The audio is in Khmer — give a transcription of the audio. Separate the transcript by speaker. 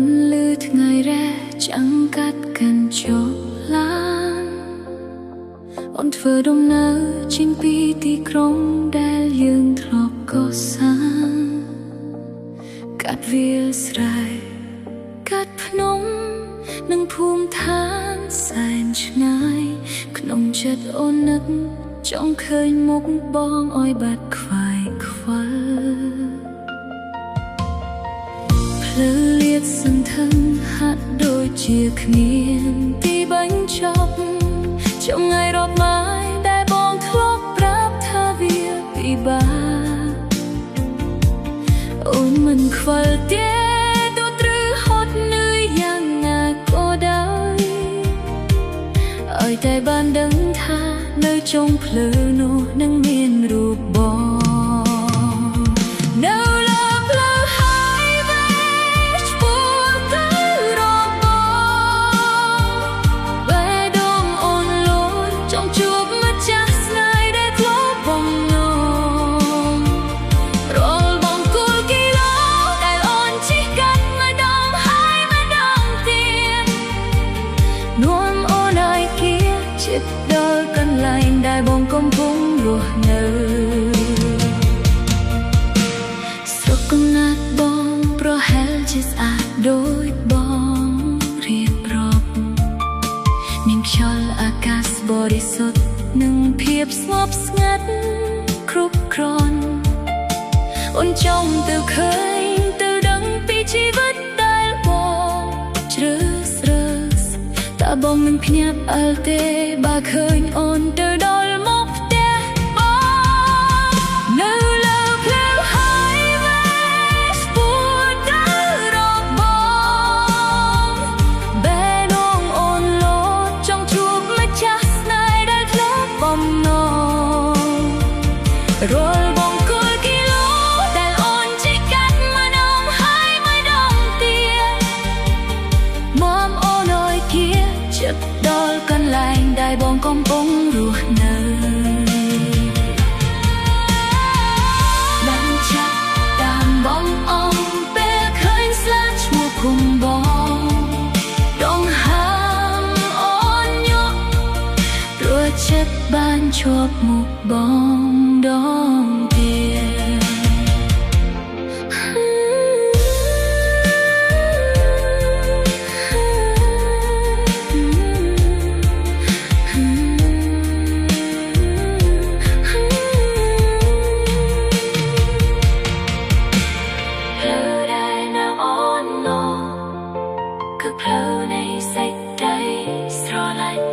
Speaker 1: นลือថ្ងៃរ៉ែចាំងកាត់កាន់ចូលឡានអូនធ្វើដំណើរចេញពីទីក្រុងដែលយើងធ្លាប់កសាងកាត់វាលស្រែកាត់ភ្នំនិងភូមិឋានសែនឆ្ងាយក្នុងចិត្តអូននឹកចង់ឃើញមុខបងឲ្យបាត់ខ្វាយខ្វល់ផ្លូវលាតសន្ធឹងហាក់ដូចជាគ្មានទីបញ្ចប់ចម្ងាយរាប់ម៉ាយដែលបងធ្លាប់ប្រាប់ថាវាពិបាកអូនមិនខ្វល់ទេទោះត្រូវហត់នឿយយ៉ាងណាក៏ដោយឲ្យតែបានដឹងថានៅចុងផ្លូវនោះនឹងមានរូបបងនៅលើផ្លូវ highway ឆ្ពោះទៅរកបងបេះដូងអូនលូនចង់ជួបម្ចាស់ស្នេហ៍ដែលធ្លាប់បំណងរាល់បង្គោលគីឡូដែលអូនជិះកាត់ម្ដងហើយម្ដងទៀតនាំអូនឲ្យគៀជិតដល់កន្លែងដែលបងកំពុងរស់នៅស្រុកកំណើតបងប្រហែលជាស្អាតដូចបងរៀបរាប់មានខ្យល់អាកាសបរិសុទ្ធនិងភាពស្ងប់ស្ងាត់គ្រប់គ្រាន់អូនចង់ទៅឃើញទៅដឹងពីជីវិតដែលបងជ្រើសរើសតើបងនឹងភ្ញាក់អើលទេបើឃើញអូនទៅដល់មុខផ្ទះបងនៅលើផ្លូវ highway ឆ្ពោះទៅរកបងបេះដូងអូនលោតចង់ជួបម្ចាស់ស្នេហ៍ដែលធ្លាប់បំណងរាល់បង្គោលគីឡូដែលអូនជិះកាត់ម្ដងហើយម្ដងទៀតមកអូនឲ្យគៀជិតដល់កន្លែងដែលបងកំពុងរស់នៅបានចាប់តាមបងអងពេលឃើញស្លាកឈ្មោះគុំបងដងហាមអូនយកព្រោះចិត្តបានជាប់មុខបងដងទៀតគឺផ្លូវនៃសេចក្តីស្រឡាញ់